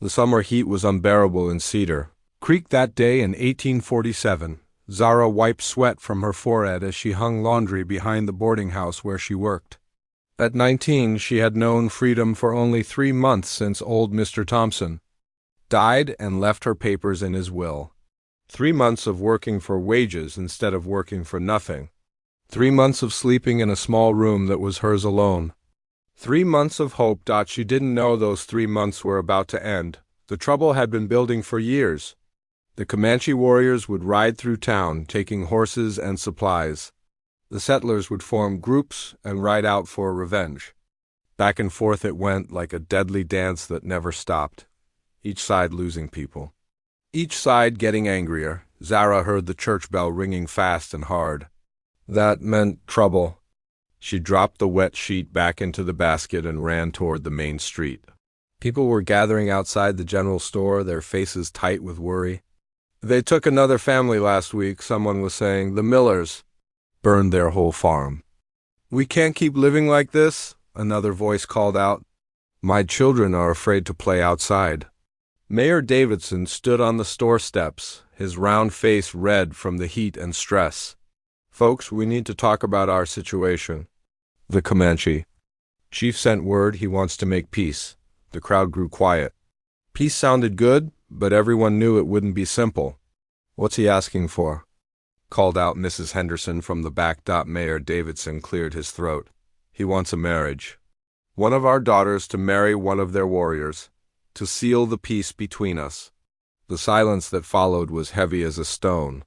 The summer heat was unbearable in Cedar Creek that day in 1847. Zara wiped sweat from her forehead as she hung laundry behind the boarding house where she worked. At 19, she had known freedom for only 3 months since old Mr. Thompson died and left her papers in his will. 3 months of working for wages instead of working for nothing. 3 months of sleeping in a small room that was hers alone. 3 months of hope. She didn't know those 3 months were about to end. The trouble had been building for years. The Comanche warriors would ride through town, taking horses and supplies. The settlers would form groups and ride out for revenge. Back and forth it went like a deadly dance that never stopped, each side losing people. Each side getting angrier. Zara heard the church bell ringing fast and hard. That meant trouble. She dropped the wet sheet back into the basket and ran toward the main street. People were gathering outside the general store, their faces tight with worry. They took another family last week, someone was saying. The Millers burned their whole farm. We can't keep living like this, another voice called out. My children are afraid to play outside. Mayor Davidson stood on the store steps, his round face red from the heat and stress. Folks, we need to talk about our situation. The Comanche chief sent word he wants to make peace. The crowd grew quiet. Peace sounded good, but everyone knew it wouldn't be simple. What's he asking for? Called out Mrs. Henderson from the back. Mayor Davidson cleared his throat. He wants a marriage. One of our daughters to marry one of their warriors, to seal the peace between us. The silence that followed was heavy as a stone.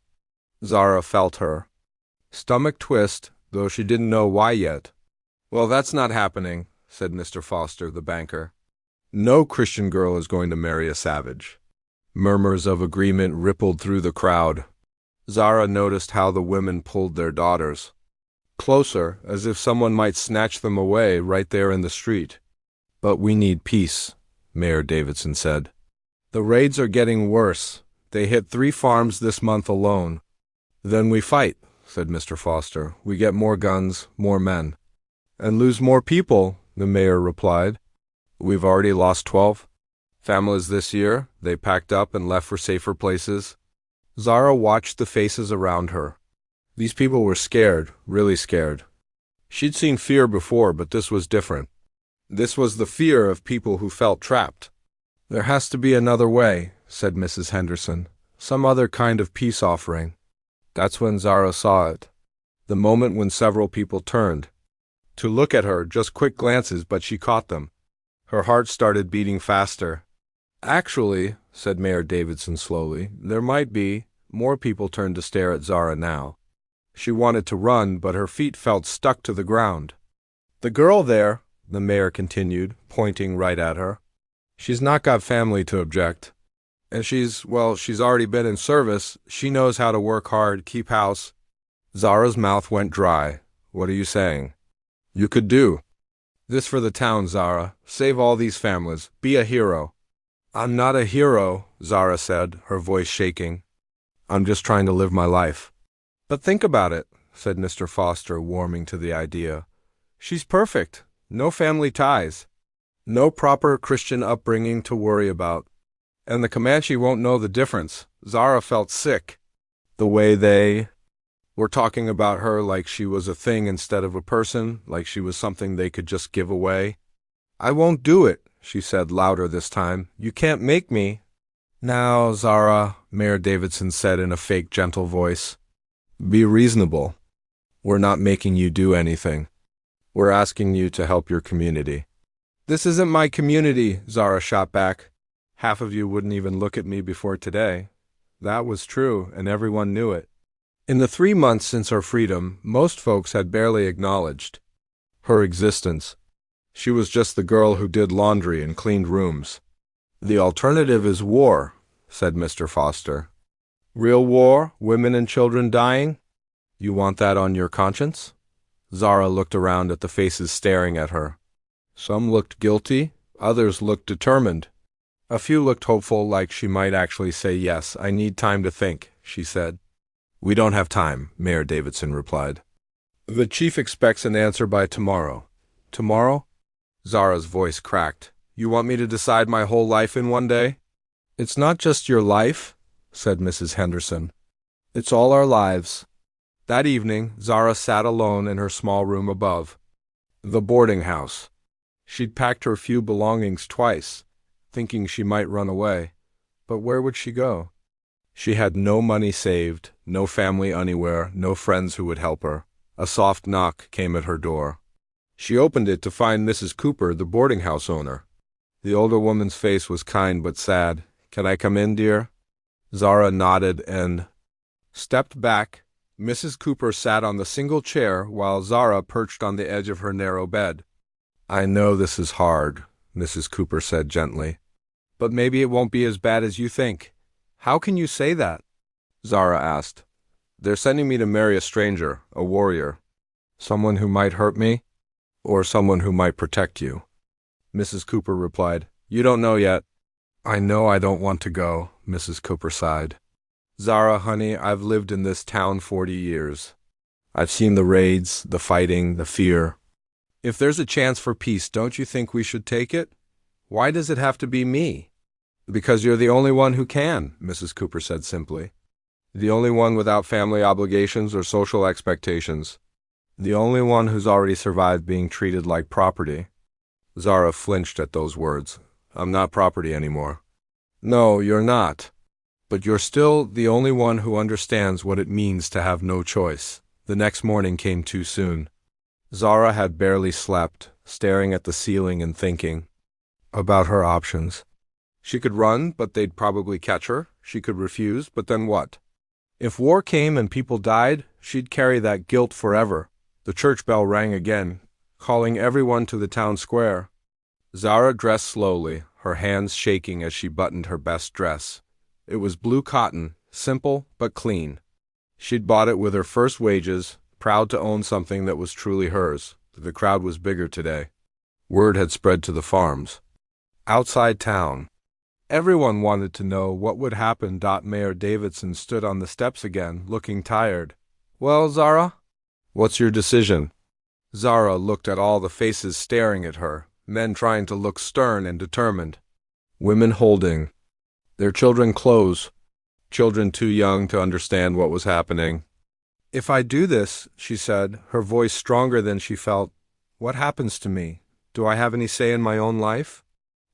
Zara felt her stomach twist, though she didn't know why yet. Well, that's not happening, said Mr. Foster, the banker. No Christian girl is going to marry a savage. Murmurs of agreement rippled through the crowd. Zara noticed how the women pulled their daughters closer, as if someone might snatch them away right there in the street. But we need peace, Mayor Davidson said. The raids are getting worse. They hit 3 farms this month alone. Then we fight, said Mr. Foster. We get more guns, more men. And lose more people, the mayor replied. We've already lost 12 families this year. They packed up and left for safer places. Zara watched the faces around her. These people were scared, really scared. She'd seen fear before, but this was different. This was the fear of people who felt trapped. There has to be another way, said Mrs. Henderson. Some other kind of peace offering. That's when Zara saw it. The moment when several people turned to look at her, just quick glances, but she caught them. Her heart started beating faster. Actually, said Mayor Davidson slowly, there might be. More people turned to stare at Zara now. She wanted to run, but her feet felt stuck to the ground. The girl there, the mayor continued, pointing right at her. She's not got family to object. And she's already been in service. She knows how to work hard, keep house. Zara's mouth went dry. What are you saying? You could do this for the town, Zara. Save all these families. Be a hero. I'm not a hero, Zara said, her voice shaking. I'm just trying to live my life. But think about it, said Mr. Foster, warming to the idea. She's perfect. No family ties. No proper Christian upbringing to worry about. And the Comanche won't know the difference. Zara felt sick. The way they were talking about her like she was a thing instead of a person, like she was something they could just give away. I won't do it, she said louder this time. You can't make me. Now, Zara, Mayor Davidson said in a fake gentle voice, be reasonable. We're not making you do anything. We're asking you to help your community. This isn't my community, Zara shot back. Half of you wouldn't even look at me before today. That was true, and everyone knew it. In the 3 months since her freedom, most folks had barely acknowledged her existence. She was just the girl who did laundry and cleaned rooms. The alternative is war, said Mr. Foster. Real war, women and children dying? You want that on your conscience? Zara looked around at the faces staring at her. Some looked guilty, others looked determined. A few looked hopeful, like she might actually say yes. I need time to think, she said. We don't have time, Mayor Davidson replied. The chief expects an answer by tomorrow. Tomorrow? Zara's voice cracked. You want me to decide my whole life in one day? It's not just your life, said Mrs. Henderson. It's all our lives. That evening, Zara sat alone in her small room above the boarding house. She'd packed her few belongings twice, thinking she might run away. But where would she go? She had no money saved, no family anywhere, no friends who would help her. A soft knock came at her door. She opened it to find Mrs. Cooper, the boarding house owner. The older woman's face was kind but sad. Can I come in, dear? Zara nodded and stepped back. Mrs. Cooper sat on the single chair while Zara perched on the edge of her narrow bed. I know this is hard, Mrs. Cooper said gently. But maybe it won't be as bad as you think. How can you say that? Zara asked. They're sending me to marry a stranger, a warrior. Someone who might hurt me, or someone who might protect you. Mrs. Cooper replied, You don't know yet. I know I don't want to go, Mrs. Cooper sighed. Zara, honey, I've lived in this town 40 years. I've seen the raids, the fighting, the fear. If there's a chance for peace, don't you think we should take it? Why does it have to be me? Because you're the only one who can, Mrs. Cooper said simply. The only one without family obligations or social expectations. The only one who's already survived being treated like property. Zara flinched at those words. I'm not property anymore. No, you're not. But you're still the only one who understands what it means to have no choice. The next morning came too soon. Zara had barely slept, staring at the ceiling and thinking about her options. She could run, but they'd probably catch her. She could refuse, but then what? If war came and people died, she'd carry that guilt forever. The church bell rang again, calling everyone to the town square. Zara dressed slowly, her hands shaking as she buttoned her best dress. It was blue cotton, simple but clean. She'd bought it with her first wages, proud to own something that was truly hers. The crowd was bigger today. Word had spread to the farms. Outside town, everyone wanted to know what would happen. Mayor Davidson stood on the steps again, looking tired. Well, Zara? What's your decision? Zara looked at all the faces staring at her, men trying to look stern and determined. Women holding their children close, children too young to understand what was happening. If I do this, she said, her voice stronger than she felt, what happens to me? Do I have any say in my own life?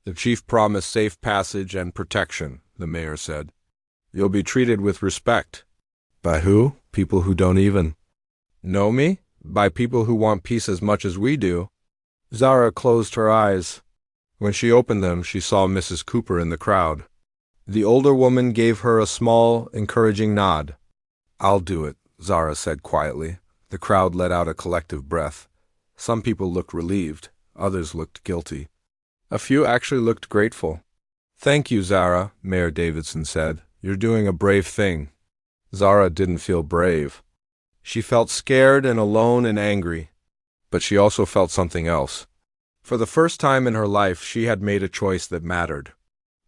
The chief promised safe passage and protection, the mayor said. You'll be treated with respect. By who? People who don't even know me? By people who want peace as much as we do. Zara closed her eyes. When she opened them, she saw Mrs. Cooper in the crowd. The older woman gave her a small, encouraging nod. I'll do it, Zara said quietly. The crowd let out a collective breath. Some people looked relieved. Others looked guilty. A few actually looked grateful. Thank you, Zara, Mayor Davidson said. You're doing a brave thing. Zara didn't feel brave. She felt scared and alone and angry. But she also felt something else. For the first time in her life, she had made a choice that mattered.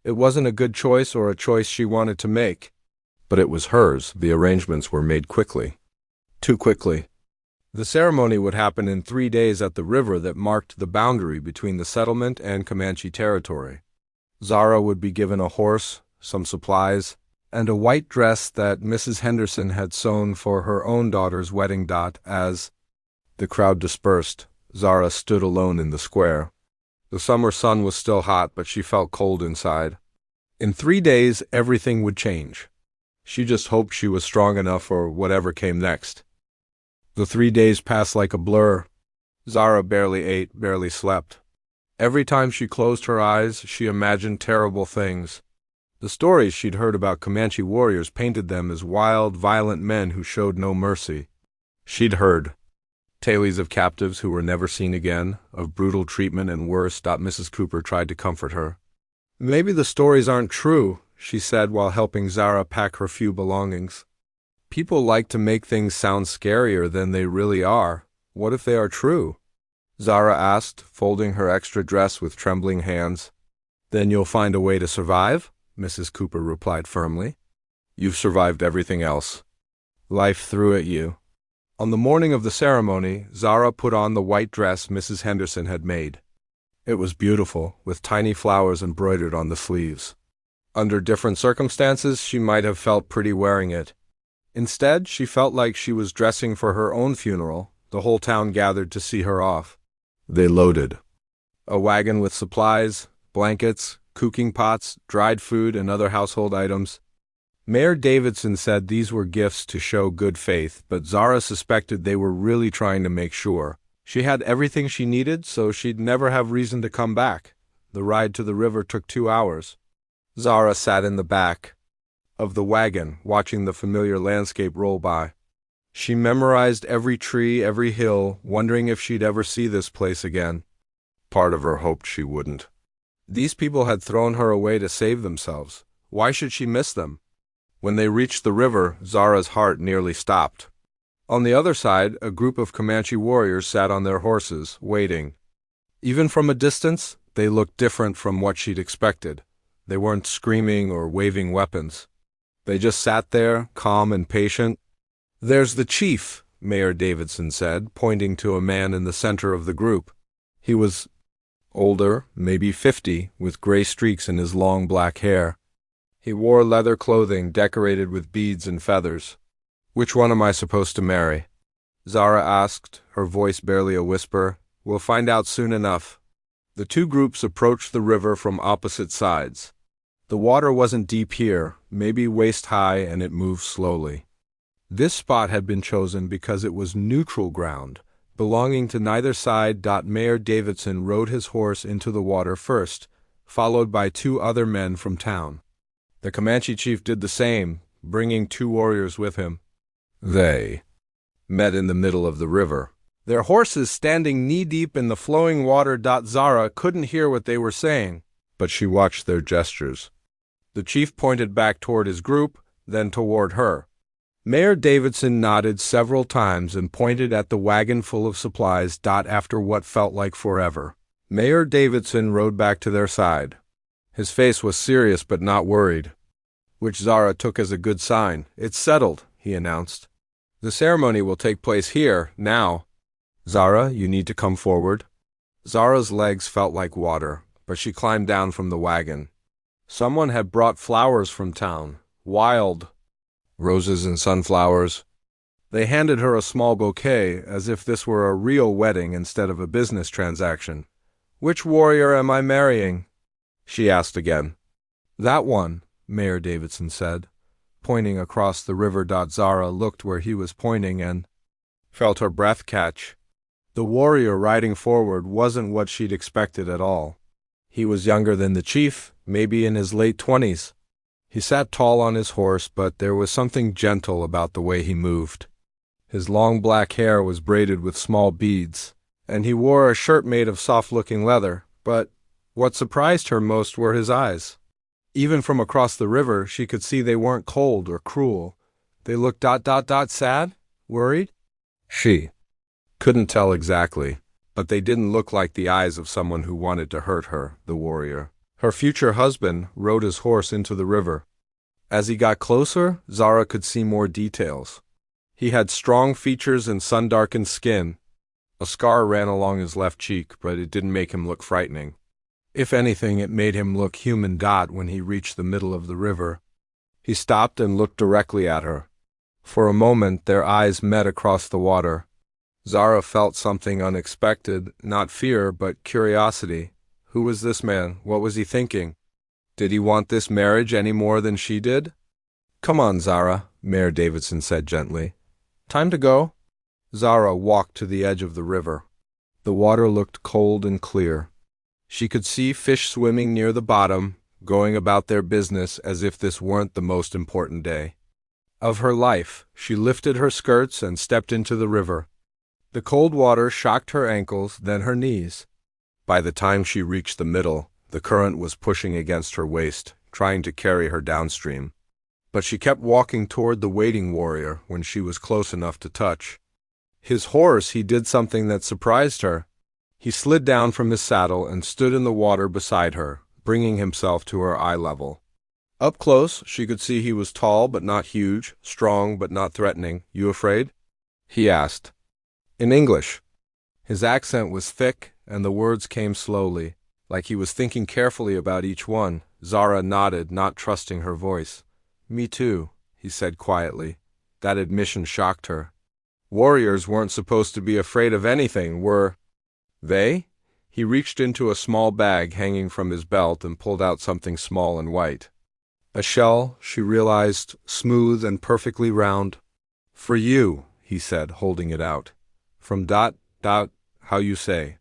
It wasn't a good choice or a choice she wanted to make, but it was hers. The arrangements were made quickly. Too quickly. The ceremony would happen in 3 days at the river that marked the boundary between the settlement and Comanche territory. Zara would be given a horse, some supplies, and a white dress that Mrs. Henderson had sewn for her own daughter's wedding. As the crowd dispersed, Zara stood alone in the square. The summer sun was still hot, but she felt cold inside. In 3 days, everything would change. She just hoped she was strong enough for whatever came next. The 3 days passed like a blur. Zara barely ate, barely slept. Every time she closed her eyes, she imagined terrible things. The stories she'd heard about Comanche warriors painted them as wild, violent men who showed no mercy. She'd heard tales of captives who were never seen again, of brutal treatment and worse. Mrs. Cooper tried to comfort her. Maybe the stories aren't true, she said while helping Zara pack her few belongings. People like to make things sound scarier than they really are. What if they are true? Zara asked, folding her extra dress with trembling hands. Then you'll find a way to survive? Mrs. Cooper replied firmly. You've survived everything else. Life threw at you. On the morning of the ceremony, Zara put on the white dress Mrs. Henderson had made. It was beautiful, with tiny flowers embroidered on the sleeves. Under different circumstances, she might have felt pretty wearing it. Instead, she felt like she was dressing for her own funeral. The whole town gathered to see her off. They loaded a wagon with supplies, blankets, cooking pots, dried food, and other household items. Mayor Davidson said these were gifts to show good faith, but Zara suspected they were really trying to make sure she had everything she needed, so she'd never have reason to come back. The ride to the river took 2 hours. Zara sat in the back of the wagon, watching the familiar landscape roll by. She memorized every tree, every hill, wondering if she'd ever see this place again. Part of her hoped she wouldn't. These people had thrown her away to save themselves. Why should she miss them? When they reached the river, Zara's heart nearly stopped. On the other side, a group of Comanche warriors sat on their horses, waiting. Even from a distance, they looked different from what she'd expected. They weren't screaming or waving weapons. They just sat there, calm and patient. "There's the chief," Mayor Davidson said, pointing to a man in the center of the group. He was older, maybe 50, with gray streaks in his long black hair. He wore leather clothing decorated with beads and feathers. "Which one am I supposed to marry?" Zara asked, her voice barely a whisper. "We'll find out soon enough." The two groups approached the river from opposite sides. The water wasn't deep here, maybe waist-high, and it moved slowly. This spot had been chosen because it was neutral ground, belonging to neither side. Mayor Davidson rode his horse into the water first, followed by 2 other men from town. The Comanche chief did the same, bringing 2 warriors with him. They met in the middle of the river, their horses standing knee-deep in the flowing water. Zara couldn't hear what they were saying, but she watched their gestures. The chief pointed back toward his group, then toward her. Mayor Davidson nodded several times and pointed at the wagon full of supplies. After what felt like forever, Mayor Davidson rode back to their side. His face was serious but not worried, which Zara took as a good sign. "It's settled," he announced. "The ceremony will take place here, now. Zara, you need to come forward." Zara's legs felt like water, but she climbed down from the wagon. Someone had brought flowers from town, wild roses and sunflowers. They handed her a small bouquet, as if this were a real wedding instead of a business transaction. "Which warrior am I marrying?" she asked again. "That one," Mayor Davidson said, pointing across the river. Zara looked where he was pointing and felt her breath catch. The warrior riding forward wasn't what she'd expected at all. He was younger than the chief, maybe in his late 20s. He sat tall on his horse, but there was something gentle about the way he moved. His long black hair was braided with small beads, and he wore a shirt made of soft-looking leather, but what surprised her most were his eyes. Even from across the river, she could see they weren't cold or cruel. They looked sad, worried. She couldn't tell exactly, but they didn't look like the eyes of someone who wanted to hurt her, the warrior. Her future husband rode his horse into the river. As he got closer, Zara could see more details. He had strong features and sun-darkened skin. A scar ran along his left cheek, but it didn't make him look frightening. If anything, it made him look human. When he reached the middle of the river, he stopped and looked directly at her. For a moment, their eyes met across the water. Zara felt something unexpected, not fear, but curiosity. Who was this man? What was he thinking? Did he want this marriage any more than she did? "Come on, Zara," Mayor Davidson said gently. "Time to go." Zara walked to the edge of the river. The water looked cold and clear. She could see fish swimming near the bottom, going about their business as if this weren't the most important day of her life. She lifted her skirts and stepped into the river. The cold water shocked her ankles, then her knees. By the time she reached the middle, the current was pushing against her waist, trying to carry her downstream. But she kept walking toward the waiting warrior when she was close enough to touch. His horse, he did something that surprised her. He slid down from his saddle and stood in the water beside her, bringing himself to her eye level. Up close, she could see he was tall but not huge, strong but not threatening. "You afraid?" he asked. In English. His accent was thick, and the words came slowly, like he was thinking carefully about each one. Zara nodded, not trusting her voice. "Me too," he said quietly. That admission shocked her. Warriors weren't supposed to be afraid of anything, were they? He reached into a small bag hanging from his belt and pulled out something small and white. A shell, she realized, smooth and perfectly round. "For you," he said, holding it out. "From ... how you say."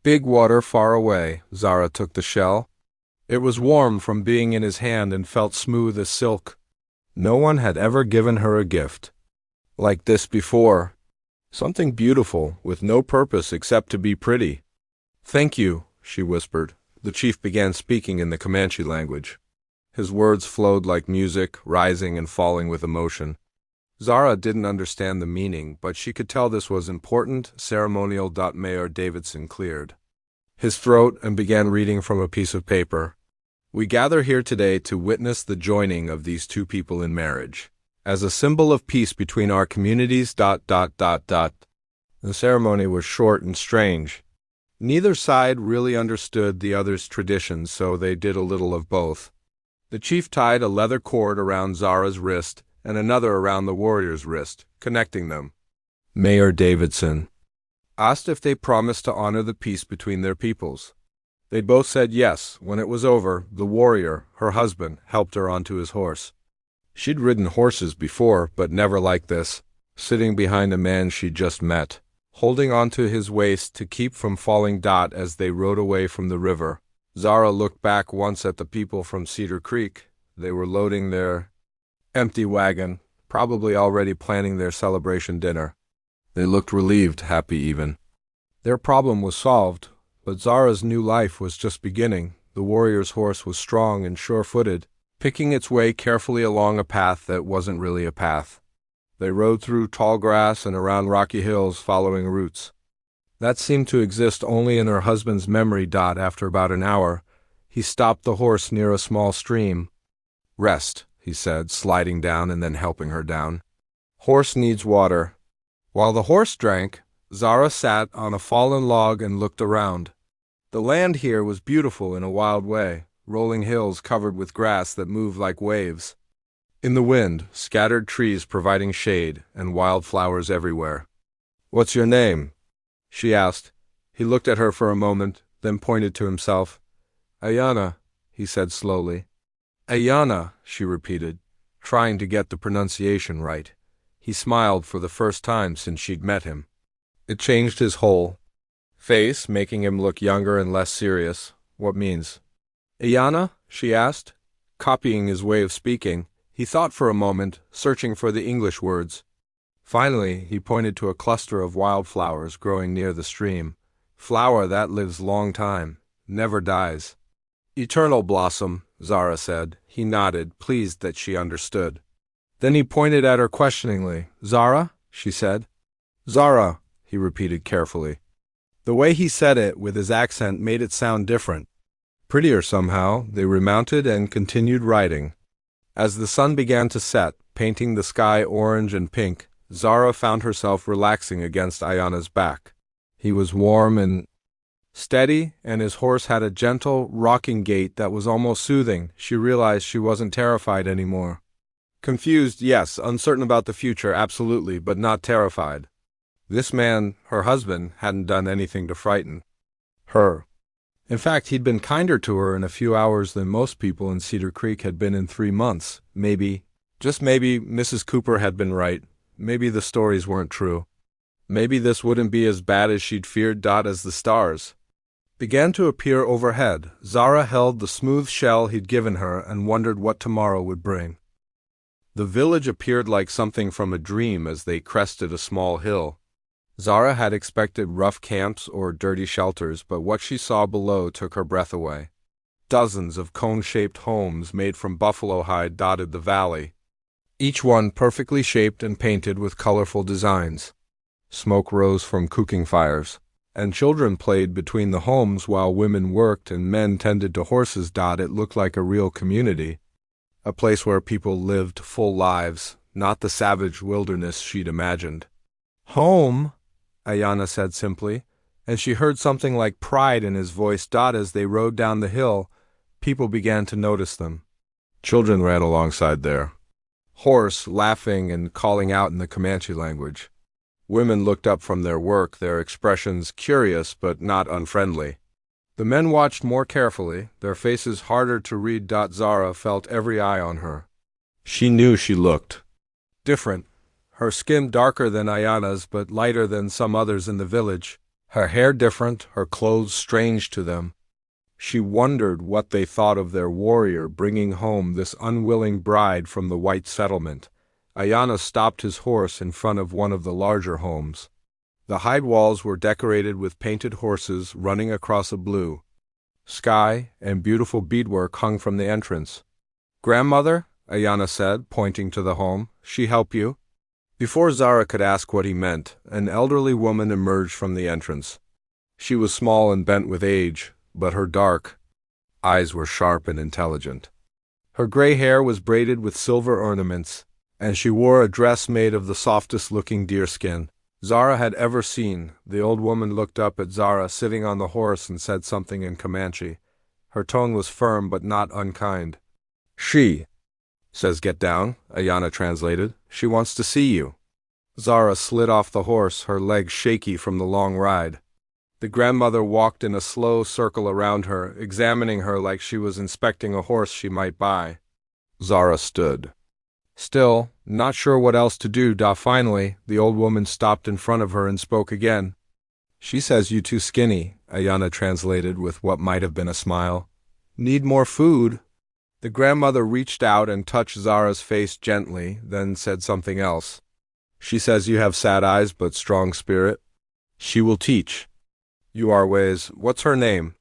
"Big water far away." Zara took the shell. It was warm from being in his hand and felt smooth as silk. No one had ever given her a gift like this before. Something beautiful, with no purpose except to be pretty. "Thank you," she whispered. The chief began speaking in the Comanche language. His words flowed like music, rising and falling with emotion. Zara didn't understand the meaning, but she could tell this was important, ceremonial. Mayor Davidson cleared his throat and began reading from a piece of paper. "We gather here today to witness the joining of these two people in marriage, as a symbol of peace between our communities. The ceremony was short and strange. Neither side really understood the other's traditions, so they did a little of both. The chief tied a leather cord around Zara's wrist and another around the warrior's wrist, connecting them. Mayor Davidson asked if they promised to honor the peace between their peoples. They both said yes. When it was over, the warrior, her husband, helped her onto his horse. She'd ridden horses before, but never like this, sitting behind a man she'd just met, holding onto his waist to keep from falling. As they rode away from the river, Zara looked back once at the people from Cedar Creek. They were loading their empty wagon, probably already planning their celebration dinner. They looked relieved, happy even. Their problem was solved, but Zara's new life was just beginning. The warrior's horse was strong and sure-footed, picking its way carefully along a path that wasn't really a path. They rode through tall grass and around rocky hills, following roots that seemed to exist only in her husband's memory. After about an hour, he stopped the horse near a small stream. "Rest," he said, sliding down and then helping her down. "Horse needs water." While the horse drank, Zara sat on a fallen log and looked around. The land here was beautiful in a wild way, rolling hills covered with grass that moved like waves in the wind, scattered trees providing shade, and wildflowers everywhere. "What's your name?" she asked. He looked at her for a moment, then pointed to himself. "Ayana," he said slowly. "Ayana," she repeated, trying to get the pronunciation right. He smiled for the first time since she'd met him. It changed his whole face, making him look younger and less serious. "What means?" "Ayana?" she asked, copying his way of speaking. He thought for a moment, searching for the English words. Finally, he pointed to a cluster of wildflowers growing near the stream. "Flower that lives long time, never dies." "Eternal blossom," Zara said. He nodded, pleased that she understood. Then he pointed at her questioningly. "Zara?" she said. "Zara," he repeated carefully. The way he said it, with his accent, made it sound different. Prettier somehow. They remounted and continued riding. As the sun began to set, painting the sky orange and pink, Zara found herself relaxing against Ayana's back. He was warm and steady, and his horse had a gentle, rocking gait that was almost soothing. She realized she wasn't terrified anymore. Confused, yes. Uncertain about the future, absolutely, but not terrified. This man, her husband, hadn't done anything to frighten her. In fact, he'd been kinder to her in a few hours than most people in Cedar Creek had been in 3 months. Maybe, just maybe, Mrs. Cooper had been right. Maybe the stories weren't true. Maybe this wouldn't be as bad as she'd feared. As the stars began to appear overhead, Zara held the smooth shell he'd given her and wondered what tomorrow would bring. The village appeared like something from a dream as they crested a small hill. Zara had expected rough camps or dirty shelters, but what she saw below took her breath away. Dozens of cone-shaped homes made from buffalo hide dotted the valley, each one perfectly shaped and painted with colorful designs. Smoke rose from cooking fires, and children played between the homes while women worked and men tended to horses. It looked like a real community, a place where people lived full lives, not the savage wilderness she'd imagined. "Home," Ayana said simply, and she heard something like pride in his voice. As they rode down the hill, people began to notice them. Children ran alongside their horse, laughing and calling out in the Comanche language. Women looked up from their work, their expressions curious but not unfriendly. The men watched more carefully, their faces harder to read. Zara felt every eye on her. She knew she looked different. Her skin darker than Ayana's but lighter than some others in the village. Her hair different, her clothes strange to them. She wondered what they thought of their warrior bringing home this unwilling bride from the white settlement. Ayana stopped his horse in front of one of the larger homes. The hide walls were decorated with painted horses running across a blue sky, and beautiful beadwork hung from the entrance. "Grandmother," Ayana said, pointing to the home, "she help you?" Before Zara could ask what he meant, an elderly woman emerged from the entrance. She was small and bent with age, but her dark eyes were sharp and intelligent. Her gray hair was braided with silver ornaments, and she wore a dress made of the softest-looking deerskin Zara had ever seen. The old woman looked up at Zara sitting on the horse and said something in Comanche. Her tone was firm but not unkind. "She says get down," Ayana translated. "She wants to see you." Zara slid off the horse, her legs shaky from the long ride. The grandmother walked in a slow circle around her, examining her like she was inspecting a horse she might buy. Zara stood still, not sure what else to do. Finally, the old woman stopped in front of her and spoke again. "She says you too skinny," Ayana translated with what might have been a smile. "Need more food." The grandmother reached out and touched Zara's face gently, then said something else. "She says you have sad eyes but strong spirit. She will teach you our ways. What's her name?"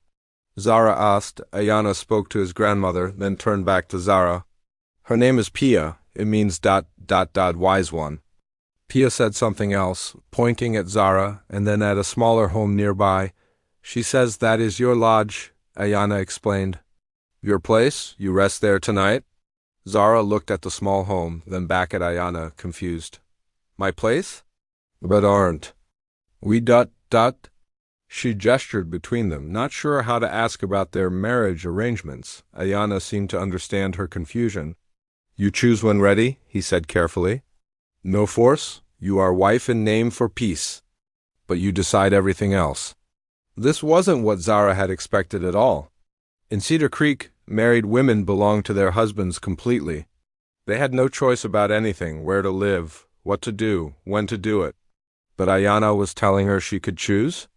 Zara asked. Ayana spoke to his grandmother, then turned back to Zara. "Her name is Pia. It means ... wise one." Pia said something else, pointing at Zara and then at a smaller home nearby. "She says that is your lodge," Ayana explained. "Your place? You rest there tonight?" Zara looked at the small home, then back at Ayana, confused. "My place? But aren't we ... She gestured between them, not sure how to ask about their marriage arrangements. Ayana seemed to understand her confusion. "You choose when ready," he said carefully. "No force. You are wife in name for peace. But you decide everything else." This wasn't what Zara had expected at all. In Cedar Creek, married women belonged to their husbands completely. They had no choice about anything, where to live, what to do, when to do it. But Ayana was telling her she could choose?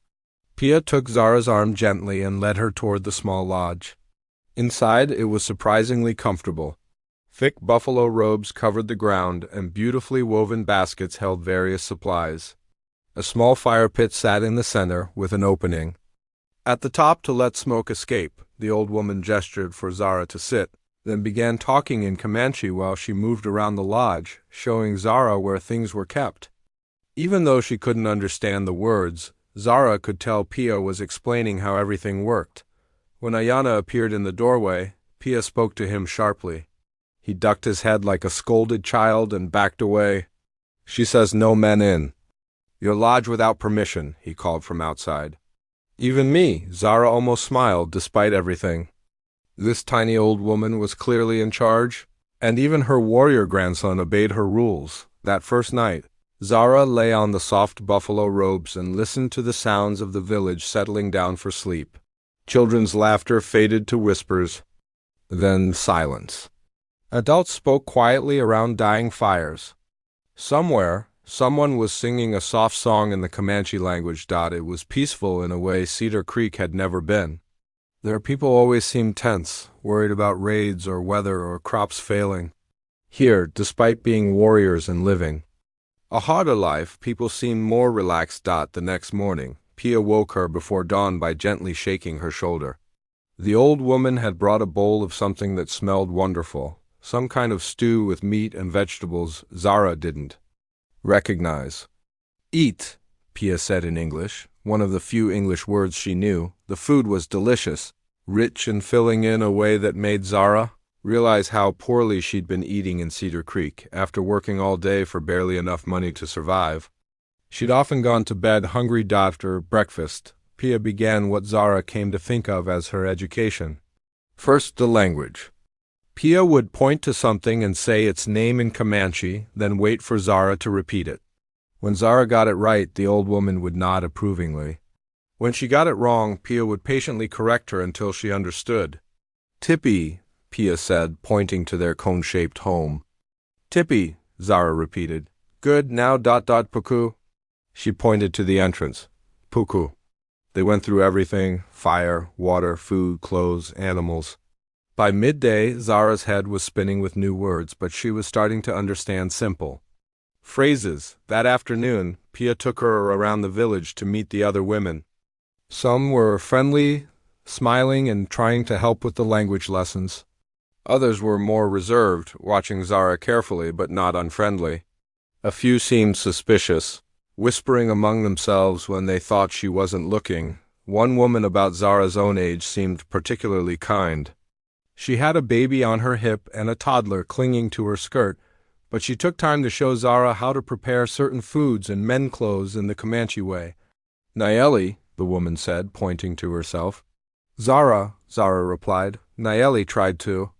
Pia took Zara's arm gently and led her toward the small lodge. Inside, it was surprisingly comfortable. Thick buffalo robes covered the ground, and beautifully woven baskets held various supplies. A small fire pit sat in the center, with an opening at the top to let smoke escape. The old woman gestured for Zara to sit, then began talking in Comanche while she moved around the lodge, showing Zara where things were kept. Even though she couldn't understand the words, Zara could tell Pia was explaining how everything worked. When Ayana appeared in the doorway, Pia spoke to him sharply. He ducked his head like a scolded child and backed away. "She says no men in your lodge without permission," he called from outside. "Even me," Zara almost smiled despite everything. This tiny old woman was clearly in charge, and even her warrior grandson obeyed her rules. That first night, Zara lay on the soft buffalo robes and listened to the sounds of the village settling down for sleep. Children's laughter faded to whispers, then silence. Adults spoke quietly around dying fires. Somewhere, someone was singing a soft song in the Comanche language. It was peaceful in a way Cedar Creek had never been. Their people always seemed tense, worried about raids or weather or crops failing. Here, despite being warriors and living a harder life, people seemed more relaxed. The next morning, Pia woke her before dawn by gently shaking her shoulder. The old woman had brought a bowl of something that smelled wonderful, some kind of stew with meat and vegetables Zara didn't recognize. "Eat," Pia said in English, one of the few English words she knew. The food was delicious, rich and filling in a way that made Zara realize how poorly she'd been eating in Cedar Creek after working all day for barely enough money to survive. She'd often gone to bed hungry after breakfast, Pia began what Zara came to think of as her education. First, the language. Pia would point to something and say its name in Comanche, then wait for Zara to repeat it. When Zara got it right, the old woman would nod approvingly. When she got it wrong, Pia would patiently correct her until she understood. "Tippy," Pia said, pointing to their cone-shaped home. "Tippy," Zara repeated. "Good, now ... Puku." She pointed to the entrance. "Puku." They went through everything: fire, water, food, clothes, animals. By midday, Zara's head was spinning with new words, but she was starting to understand simple phrases. That afternoon, Pia took her around the village to meet the other women. Some were friendly, smiling and trying to help with the language lessons. Others were more reserved, watching Zara carefully but not unfriendly. A few seemed suspicious, whispering among themselves when they thought she wasn't looking. One woman about Zara's own age seemed particularly kind. She had a baby on her hip and a toddler clinging to her skirt, but she took time to show Zara how to prepare certain foods and mend clothes in the Comanche way. "Nayeli," the woman said, pointing to herself. Zara replied. Nayeli tried to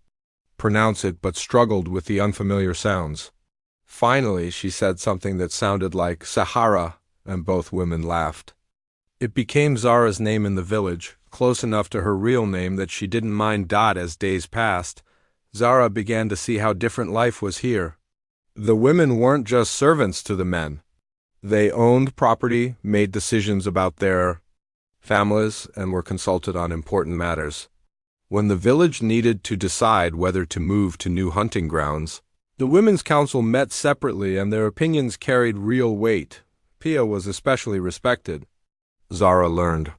pronounce it but struggled with the unfamiliar sounds. Finally, she said something that sounded like Sahara, and both women laughed. It became Zara's name in the village, close enough to her real name that she didn't mind Dot as days passed. Zara began to see how different life was here. The women weren't just servants to the men. They owned property, made decisions about their families, and were consulted on important matters. When the village needed to decide whether to move to new hunting grounds, the Women's Council met separately and their opinions carried real weight. Pia was especially respected. Zara learned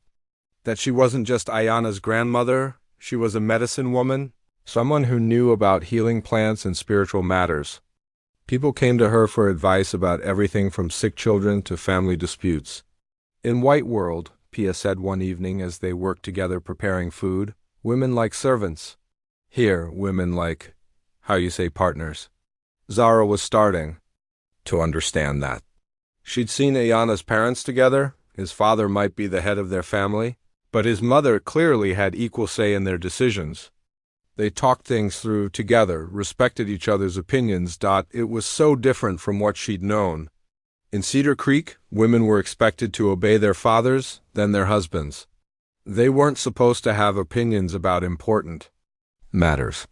that she wasn't just Ayana's grandmother, she was a medicine woman, someone who knew about healing plants and spiritual matters. People came to her for advice about everything from sick children to family disputes. "In White World," Pia said one evening as they worked together preparing food, "women like servants. Here, women like, how you say, partners." Zara was starting to understand that. She'd seen Ayana's parents together. His father might be the head of their family, but his mother clearly had equal say in their decisions. They talked things through together, respected each other's opinions. It was so different from what she'd known. In Cedar Creek, women were expected to obey their fathers, then their husbands. They weren't supposed to have opinions about important matters.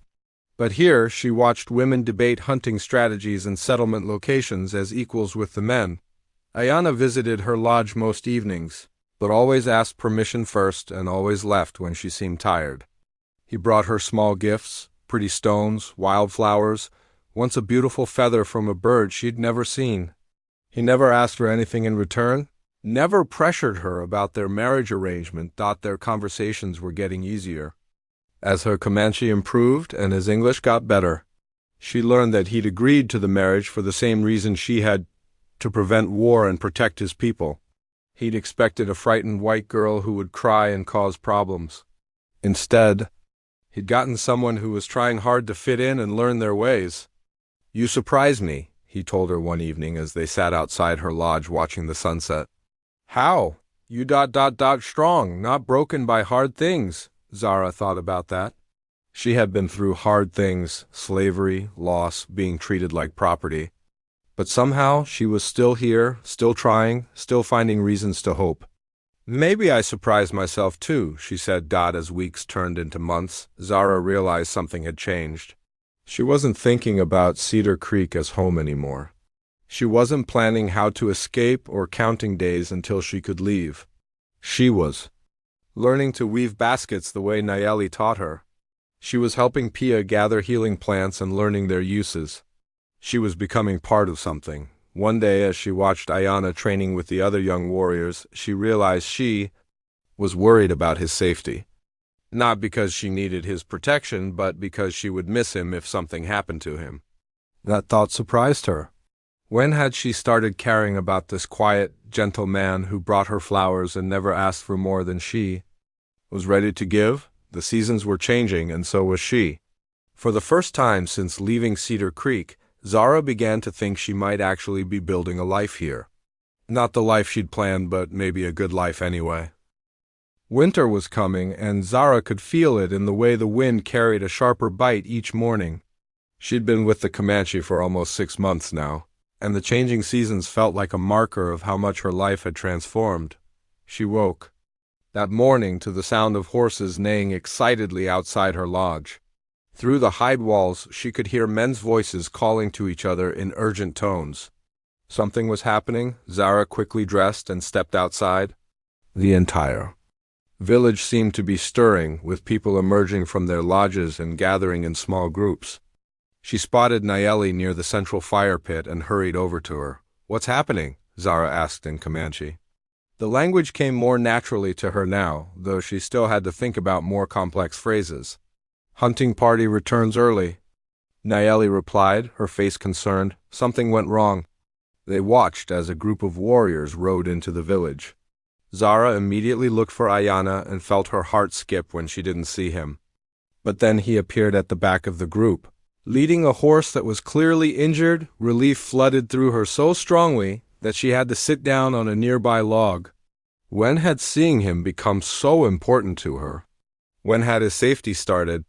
But here, she watched women debate hunting strategies and settlement locations as equals with the men. Ayana visited her lodge most evenings, but always asked permission first and always left when she seemed tired. He brought her small gifts, pretty stones, wildflowers, once a beautiful feather from a bird she'd never seen. He never asked for anything in return, never pressured her about their marriage arrangement. Their conversations were getting easier. As her Comanche improved and his English got better, she learned that he'd agreed to the marriage for the same reason she had, to prevent war and protect his people. He'd expected a frightened white girl who would cry and cause problems. Instead, he'd gotten someone who was trying hard to fit in and learn their ways. "You surprise me," he told her one evening as they sat outside her lodge watching the sunset. "How? You ... strong, not broken by hard things." Zara thought about that. She had been through hard things: slavery, loss, being treated like property. But somehow she was still here, still trying, still finding reasons to hope. "Maybe I surprised myself too," she said. As weeks turned into months, Zara realized something had changed. She wasn't thinking about Cedar Creek as home anymore. She wasn't planning how to escape or counting days until she could leave. She was learning to weave baskets the way Nayeli taught her. She was helping Pia gather healing plants and learning their uses. She was becoming part of something. One day, as she watched Ayana training with the other young warriors, she realized she was worried about his safety. Not because she needed his protection, but because she would miss him if something happened to him. That thought surprised her. When had she started caring about this quiet, gentle man who brought her flowers and never asked for more than she was ready to give? The seasons were changing, and so was she. For the first time since leaving Cedar Creek, Zara began to think she might actually be building a life here. Not the life she'd planned, but maybe a good life anyway. Winter was coming, and Zara could feel it in the way the wind carried a sharper bite each morning. She'd been with the Comanche for almost 6 months now, and the changing seasons felt like a marker of how much her life had transformed. She woke that morning to the sound of horses neighing excitedly outside her lodge. Through the hide walls, she could hear men's voices calling to each other in urgent tones. Something was happening. Zara quickly dressed and stepped outside. The entire village seemed to be stirring, with people emerging from their lodges and gathering in small groups. She spotted Nayeli near the central fire pit and hurried over to her. "What's happening?" Zara asked in Comanche. The language came more naturally to her now, though she still had to think about more complex phrases. "Hunting party returns early," Nayeli replied, her face concerned. Something went wrong. They watched as a group of warriors rode into the village. Zara immediately looked for Ayana and felt her heart skip when she didn't see him. But then he appeared at the back of the group. Leading a horse that was clearly injured, relief flooded through her so strongly that she had to sit down on a nearby log. When had seeing him become so important to her? When had his safety started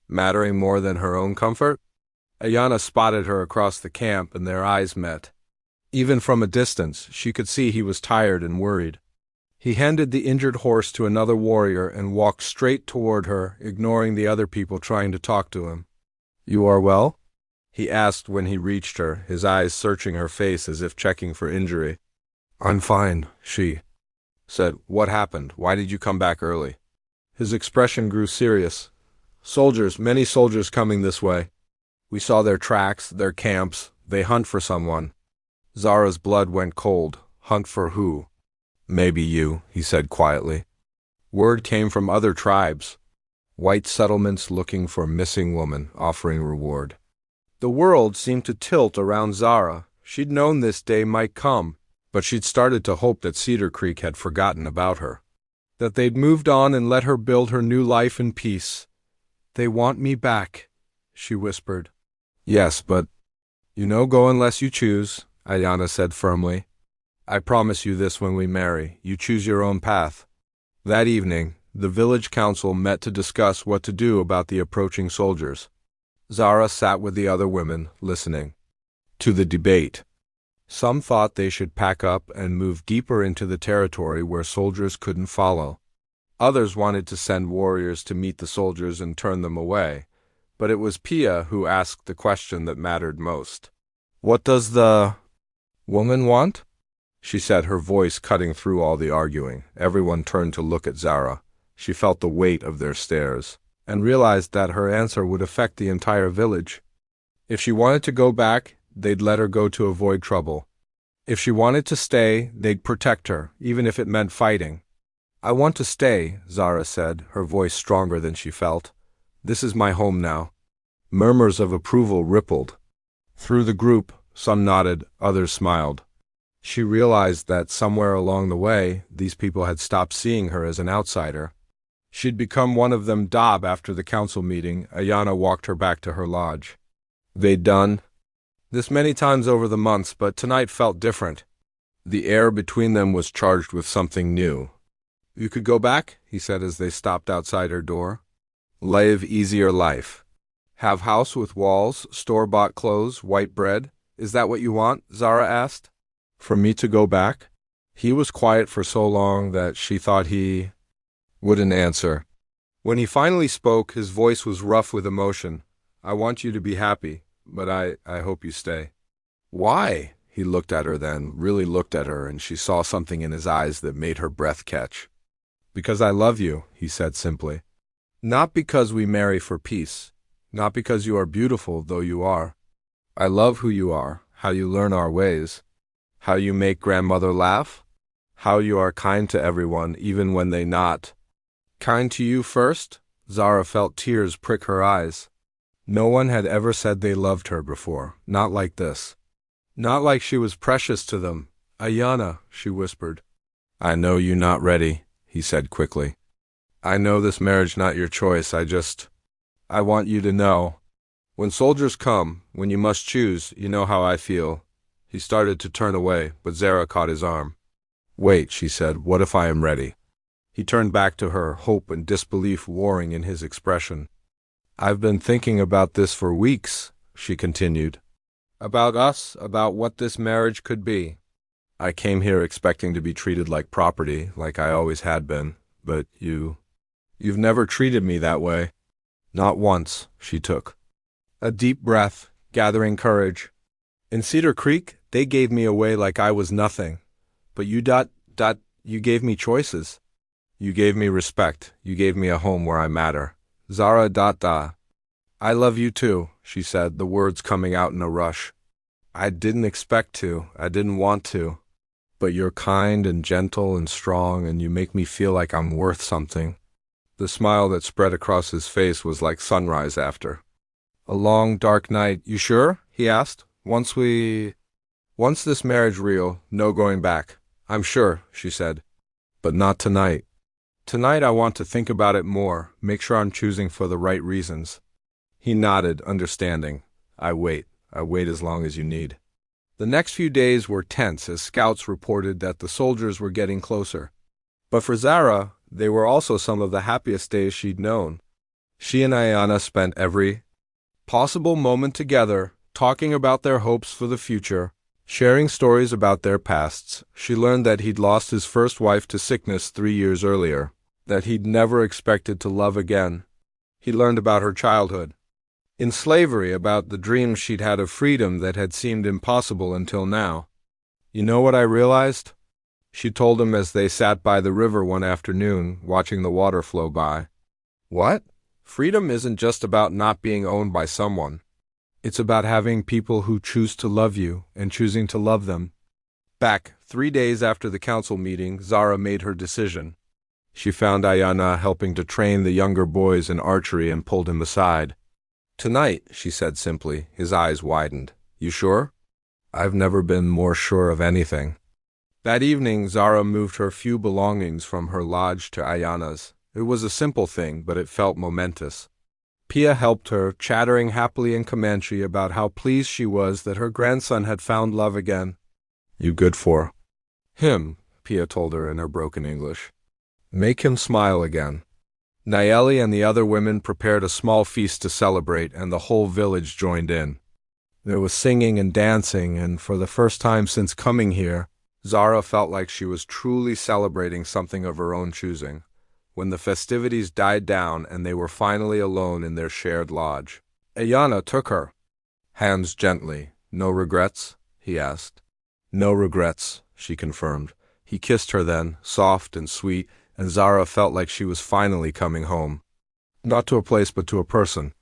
mattering more than her own comfort? Ayana spotted her across the camp, and their eyes met. Even from a distance, she could see he was tired and worried. He handed the injured horse to another warrior and walked straight toward her, ignoring the other people trying to talk to him. "You are well?" he asked when he reached her, his eyes searching her face as if checking for injury. "I'm fine," she said. "What happened? Why did you come back early?" His expression grew serious. "Soldiers, many soldiers coming this way. We saw their tracks, their camps. They hunt for someone." Zara's blood went cold. "Hunt for who?" "Maybe you," he said quietly. Word came from other tribes. White settlements looking for missing woman, offering reward. The world seemed to tilt around Zara. She'd known this day might come, but she'd started to hope that Cedar Creek had forgotten about her. That they'd moved on and let her build her new life in peace. "They want me back," she whispered. "Yes, but go unless you choose," Ayana said firmly. "I promise you this when we marry. You choose your own path." That evening, the village council met to discuss what to do about the approaching soldiers. Zara sat with the other women, listening to the debate. Some thought they should pack up and move deeper into the territory where soldiers couldn't follow. Others wanted to send warriors to meet the soldiers and turn them away. But it was Pia who asked the question that mattered most. "What does the woman want?" she said, her voice cutting through all the arguing. Everyone turned to look at Zara. She felt the weight of their stares, and realized that her answer would affect the entire village. If she wanted to go back, they'd let her go to avoid trouble. If she wanted to stay, they'd protect her, even if it meant fighting. "I want to stay," Zara said, her voice stronger than she felt. "This is my home now." Murmurs of approval rippled through the group. Some nodded, others smiled. She realized that somewhere along the way, these people had stopped seeing her as an outsider. She'd become one of them. After the council meeting, Ayana walked her back to her lodge. They'd done this many times over the months, but tonight felt different. The air between them was charged with something new. "You could go back," he said as they stopped outside her door. "Live easier life. Have house with walls, store-bought clothes, white bread. Is that what you want?" Zara asked. "For me to go back?" He was quiet for so long that she thought he wouldn't answer. When he finally spoke, his voice was rough with emotion. "I want you to be happy, but I hope you stay." "Why?" He looked at her then, really looked at her, and she saw something in his eyes that made her breath catch. "Because I love you," he said simply. "Not because we marry for peace. Not because you are beautiful, though you are. I love who you are, how you learn our ways. How you make grandmother laugh? How you are kind to everyone, even when they not kind to you first?" Zara felt tears prick her eyes. No one had ever said they loved her before, not like this. Not like she was precious to them. "Ayana," she whispered. "I know you not ready," he said quickly. "I know this marriage not your choice. I want you to know. When soldiers come, when you must choose, you know how I feel." He started to turn away, but Zara caught his arm. "Wait," she said. "What if I am ready?" He turned back to her, hope and disbelief warring in his expression. "I've been thinking about this for weeks," she continued. "About us, about what this marriage could be. I came here expecting to be treated like property, like I always had been, but you've never treated me that way." "Not once," she took a deep breath, gathering courage. "In Cedar Creek, they gave me away like I was nothing. But you you gave me choices. You gave me respect. You gave me a home where I matter. Zara I love you too," she said, the words coming out in a rush. "I didn't expect to. I didn't want to. But you're kind and gentle and strong, and you make me feel like I'm worth something." The smile that spread across his face was like sunrise after a long, dark night. "You sure?" he asked. Once this marriage real, no going back." "I'm sure," she said. "But not tonight. Tonight I want to think about it more, make sure I'm choosing for the right reasons." He nodded, understanding. I wait as long as you need." The next few days were tense as scouts reported that the soldiers were getting closer. But for Zara, they were also some of the happiest days she'd known. She and Ayana spent every possible moment together, talking about their hopes for the future, sharing stories about their pasts. She learned that he'd lost his first wife to sickness 3 years earlier, that he'd never expected to love again. He learned about her childhood in slavery, about the dreams she'd had of freedom that had seemed impossible until now. "You know what I realized?" she told him as they sat by the river one afternoon, watching the water flow by. "What?" "Freedom isn't just about not being owned by someone. It's about having people who choose to love you and choosing to love them." Back 3 days after the council meeting, Zara made her decision. She found Ayana helping to train the younger boys in archery and pulled him aside. "Tonight," she said simply, his eyes widened. "You sure?" "I've never been more sure of anything." That evening, Zara moved her few belongings from her lodge to Ayana's. It was a simple thing, but it felt momentous. Pia helped her, chattering happily in Comanche about how pleased she was that her grandson had found love again. "You good for him," Pia told her in her broken English. "Make him smile again." Nayeli and the other women prepared a small feast to celebrate, and the whole village joined in. There was singing and dancing, and for the first time since coming here, Zara felt like she was truly celebrating something of her own choosing. When the festivities died down and they were finally alone in their shared lodge, Ayana took her hands gently. "No regrets?" he asked. "No regrets," she confirmed. He kissed her then, soft and sweet, and Zara felt like she was finally coming home. Not to a place, but to a person.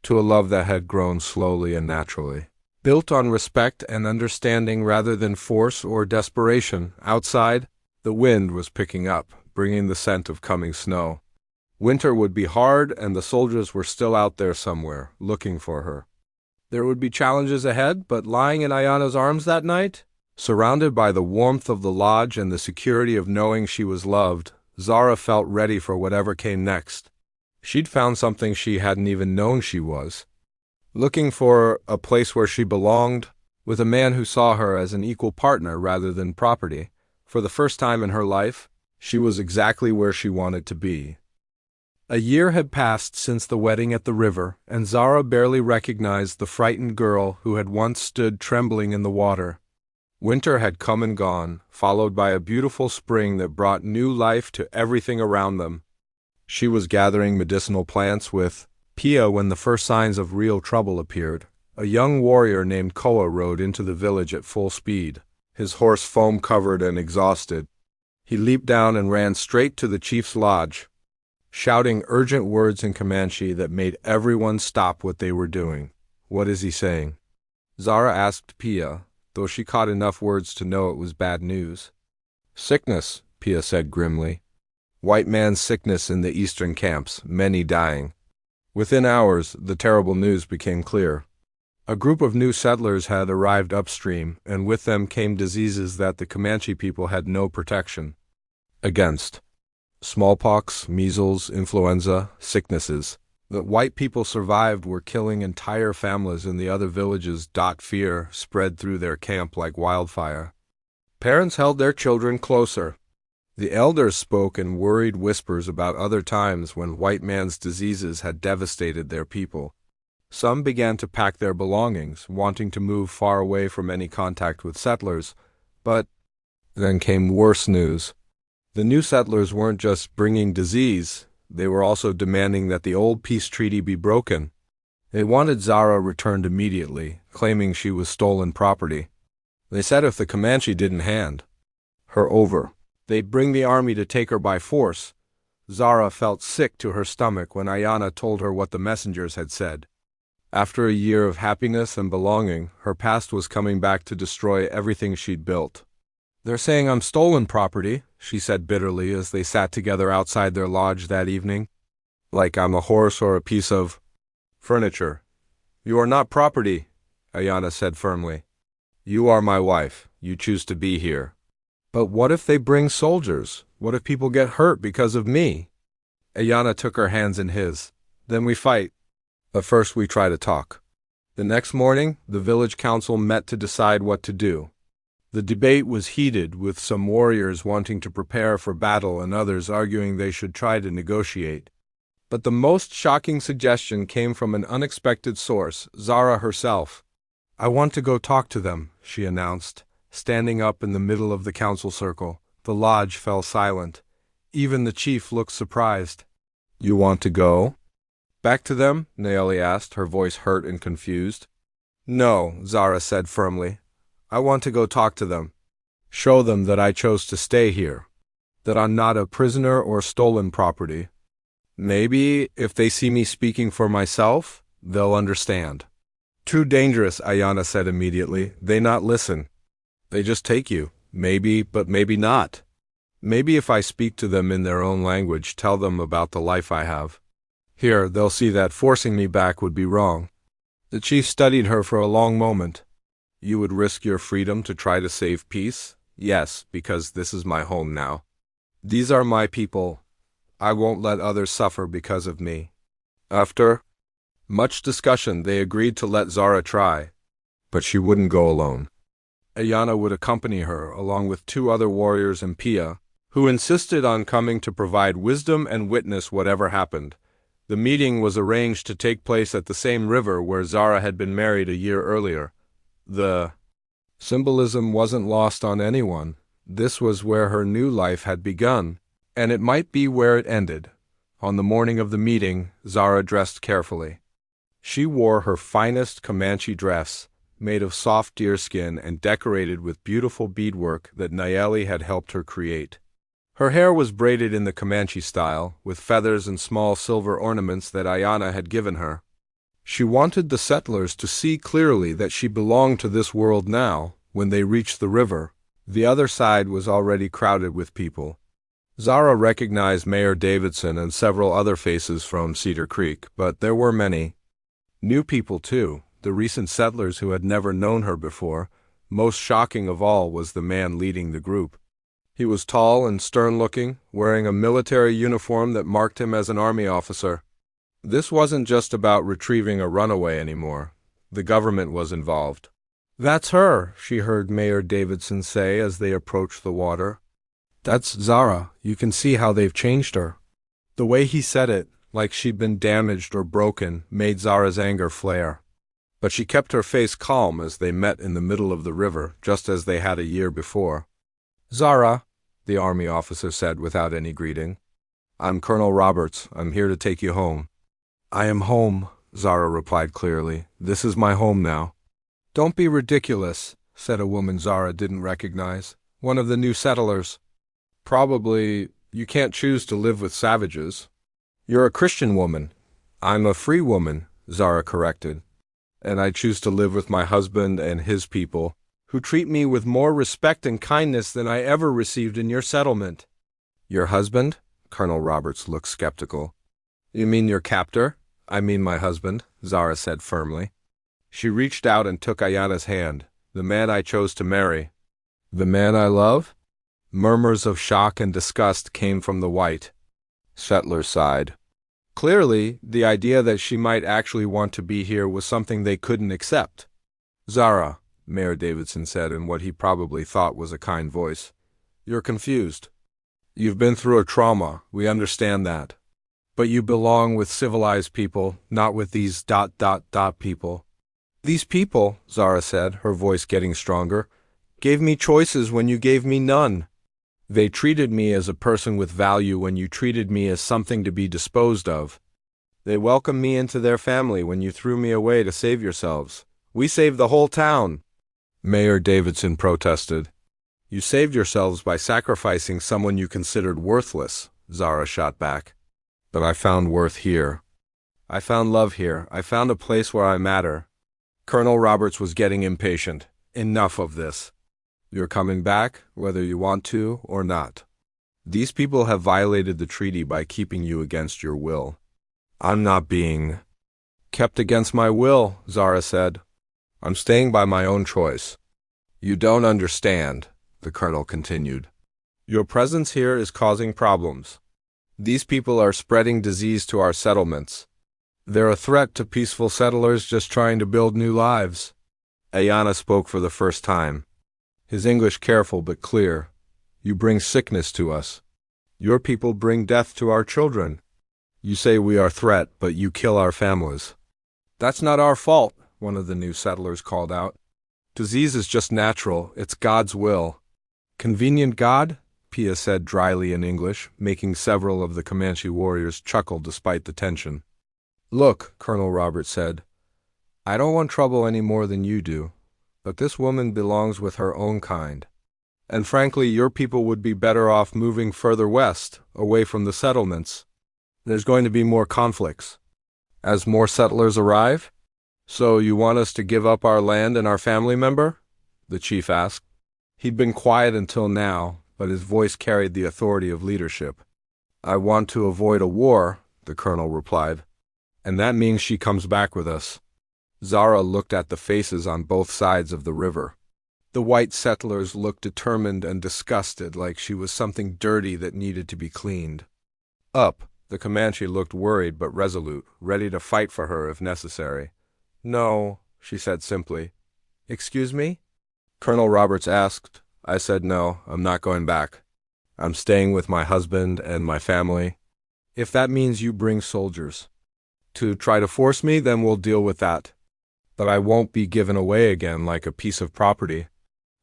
To a love that had grown slowly and naturally, built on respect and understanding rather than force or desperation. Outside, the wind was picking up, bringing the scent of coming snow. Winter would be hard, and the soldiers were still out there somewhere, looking for her. There would be challenges ahead, but lying in Ayana's arms that night, surrounded by the warmth of the lodge and the security of knowing she was loved, Zara felt ready for whatever came next. She'd found something she hadn't even known she was. Looking for a place where she belonged, with a man who saw her as an equal partner rather than property. For the first time in her life, she was exactly where she wanted to be. A year had passed since the wedding at the river, and Zara barely recognized the frightened girl who had once stood trembling in the water. Winter had come and gone, followed by a beautiful spring that brought new life to everything around them. She was gathering medicinal plants with Pia when the first signs of real trouble appeared. A young warrior named Koa rode into the village at full speed, his horse foam-covered and exhausted. He leaped down and ran straight to the chief's lodge, shouting urgent words in Comanche that made everyone stop what they were doing. "What is he saying?" Zara asked Pia, though she caught enough words to know it was bad news. "Sickness," Pia said grimly. "White man's sickness in the eastern camps, many dying." Within hours, the terrible news became clear. A group of new settlers had arrived upstream, and with them came diseases that the Comanche people had no protection against. Smallpox, measles, influenza, sicknesses that white people survived were killing entire families in the other villages. Fear spread through their camp like wildfire. Parents held their children closer. The elders spoke in worried whispers about other times when white man's diseases had devastated their people. Some began to pack their belongings, wanting to move far away from any contact with settlers, but then came worse news. The new settlers weren't just bringing disease, they were also demanding that the old peace treaty be broken. They wanted Zara returned immediately, claiming she was stolen property. They said if the Comanche didn't hand her over, they'd bring the army to take her by force. Zara felt sick to her stomach when Ayana told her what the messengers had said. After a year of happiness and belonging, her past was coming back to destroy everything she'd built. "They're saying I'm stolen property," she said bitterly as they sat together outside their lodge that evening. "Like I'm a horse or a piece of furniture." "You are not property," Ayana said firmly. "You are my wife. You choose to be here." "But what if they bring soldiers? What if people get hurt because of me?" Ayana took her hands in his. "Then we fight. But first we try to talk." The next morning, the village council met to decide what to do. The debate was heated, with some warriors wanting to prepare for battle and others arguing they should try to negotiate. But the most shocking suggestion came from an unexpected source, Zara herself. "I want to go talk to them," she announced, standing up in the middle of the council circle. The lodge fell silent. Even the chief looked surprised. "You want to go back to them?" Nayeli asked, her voice hurt and confused. "No," Zara said firmly. "I want to go talk to them. Show them that I chose to stay here. That I'm not a prisoner or stolen property. Maybe, if they see me speaking for myself, they'll understand." "Too dangerous," Ayana said immediately. "They not listen. They just take you. Maybe, but maybe not. Maybe if I speak to them in their own language, tell them about the life I have here, they'll see that forcing me back would be wrong." The chief studied her for a long moment. "You would risk your freedom to try to save peace?" "Yes, because this is my home now. These are my people. I won't let others suffer because of me." After much discussion, they agreed to let Zara try, but she wouldn't go alone. Ayana would accompany her, along with 2 other warriors and Pia, who insisted on coming to provide wisdom and witness whatever happened. The meeting was arranged to take place at the same river where Zara had been married a year earlier. The symbolism wasn't lost on anyone. This was where her new life had begun, and it might be where it ended. On the morning of the meeting, Zara dressed carefully. She wore her finest Comanche dress, made of soft deerskin and decorated with beautiful beadwork that Nayeli had helped her create. Her hair was braided in the Comanche style, with feathers and small silver ornaments that Ayana had given her. She wanted the settlers to see clearly that she belonged to this world now. When they reached the river, the other side was already crowded with people. Zara recognized Mayor Davidson and several other faces from Cedar Creek, but there were many new people too, the recent settlers who had never known her before. Most shocking of all was the man leading the group. He was tall and stern-looking, wearing a military uniform that marked him as an army officer. This wasn't just about retrieving a runaway anymore. The government was involved. "That's her," she heard Mayor Davidson say as they approached the water. "That's Zara. You can see how they've changed her." The way he said it, like she'd been damaged or broken, made Zara's anger flare. But she kept her face calm as they met in the middle of the river, just as they had a year before. "Zara," the army officer said without any greeting. "I'm Colonel Roberts. I'm here to take you home." "I am home," Zara replied clearly. "This is my home now." "Don't be ridiculous," said a woman Zara didn't recognize. "One of the new settlers." "Probably you can't choose to live with savages." "You're a Christian woman." "I'm a free woman," Zara corrected. "And I choose to live with my husband and his people, who treat me with more respect and kindness than I ever received in your settlement." "Your husband?" Colonel Roberts looked skeptical. "You mean your captor?" "I mean my husband," Zara said firmly. She reached out and took Ayana's hand. "The man I chose to marry." "The man I love?" Murmurs of shock and disgust came from the white settlers' side. Clearly, the idea that she might actually want to be here was something they couldn't accept. "Zara," Mayor Davidson said in what he probably thought was a kind voice, "you're confused." You've been through a trauma, we understand that. But you belong with civilized people, not with these ... people. These people, Zara said, her voice getting stronger, gave me choices when you gave me none. They treated me as a person with value when you treated me as something to be disposed of. They welcomed me into their family when you threw me away to save yourselves. We saved the whole town. Mayor Davidson protested. You saved yourselves by sacrificing someone you considered worthless, Zara shot back. But I found worth here. I found love here. I found a place where I matter. Colonel Roberts was getting impatient. Enough of this. You're coming back, whether you want to or not. These people have violated the treaty by keeping you against your will. I'm not being kept against my will, Zara said. I'm staying by my own choice. You don't understand, the colonel continued. Your presence here is causing problems. These people are spreading disease to our settlements. They're a threat to peaceful settlers just trying to build new lives. Ayana spoke for the first time. His English careful but clear. You bring sickness to us. Your people bring death to our children. You say we are a threat, but you kill our families. That's not our fault, one of the new settlers called out. Disease is just natural. It's God's will. Convenient God? Pia said dryly in English, making several of the Comanche warriors chuckle despite the tension. Look, Colonel Roberts said, I don't want trouble any more than you do, but this woman belongs with her own kind. And frankly, your people would be better off moving further west, away from the settlements. There's going to be more conflicts. As more settlers arrive? So you want us to give up our land and our family member? The chief asked. He'd been quiet until now, but his voice carried the authority of leadership. I want to avoid a war, the colonel replied. And that means she comes back with us. Zara looked at the faces on both sides of the river. The white settlers looked determined and disgusted, like she was something dirty that needed to be cleaned. Up, the Comanche looked worried but resolute, ready to fight for her if necessary. No, she said simply. Excuse me? Colonel Roberts asked. I said no, I'm not going back. I'm staying with my husband and my family. If that means you bring soldiers to try to force me, then we'll deal with that. But I won't be given away again like a piece of property.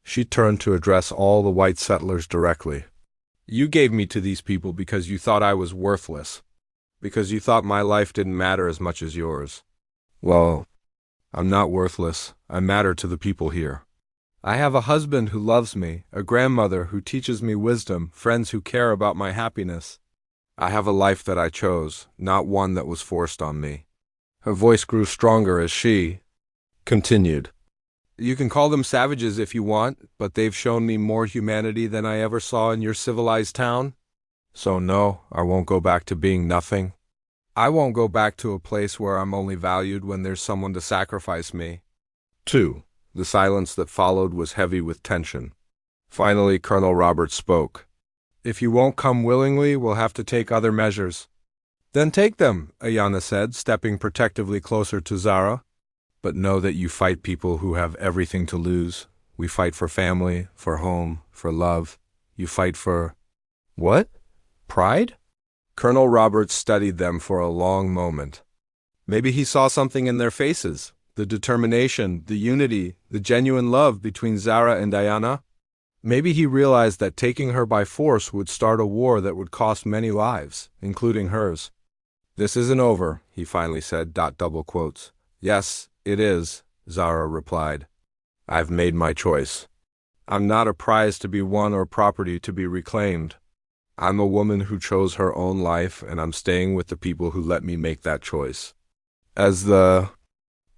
She turned to address all the white settlers directly. You gave me to these people because you thought I was worthless, because you thought my life didn't matter as much as yours. Well, I'm not worthless. I matter to the people here. I have a husband who loves me, a grandmother who teaches me wisdom, friends who care about my happiness. I have a life that I chose, not one that was forced on me. Her voice grew stronger as she continued. You can call them savages if you want, but they've shown me more humanity than I ever saw in your civilized town. So no, I won't go back to being nothing. I won't go back to a place where I'm only valued when there's someone to sacrifice me. 2. The silence that followed was heavy with tension. Finally, Colonel Roberts spoke. If you won't come willingly, we'll have to take other measures. Then take them, Ayana said, stepping protectively closer to Zara. But know that you fight people who have everything to lose. We fight for family, for home, for love. You fight for... What? Pride? Colonel Roberts studied them for a long moment. Maybe he saw something in their faces. The determination, the unity, the genuine love between Zara and Ayana. Maybe he realized that taking her by force would start a war that would cost many lives, including hers. This isn't over, he finally said, double quotes. Yes, it is, Zara replied. I've made my choice. I'm not a prize to be won or property to be reclaimed. I'm a woman who chose her own life, and I'm staying with the people who let me make that choice. As the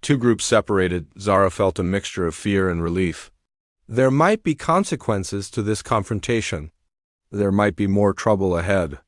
two groups separated, Zara felt a mixture of fear and relief. There might be consequences to this confrontation. There might be more trouble ahead.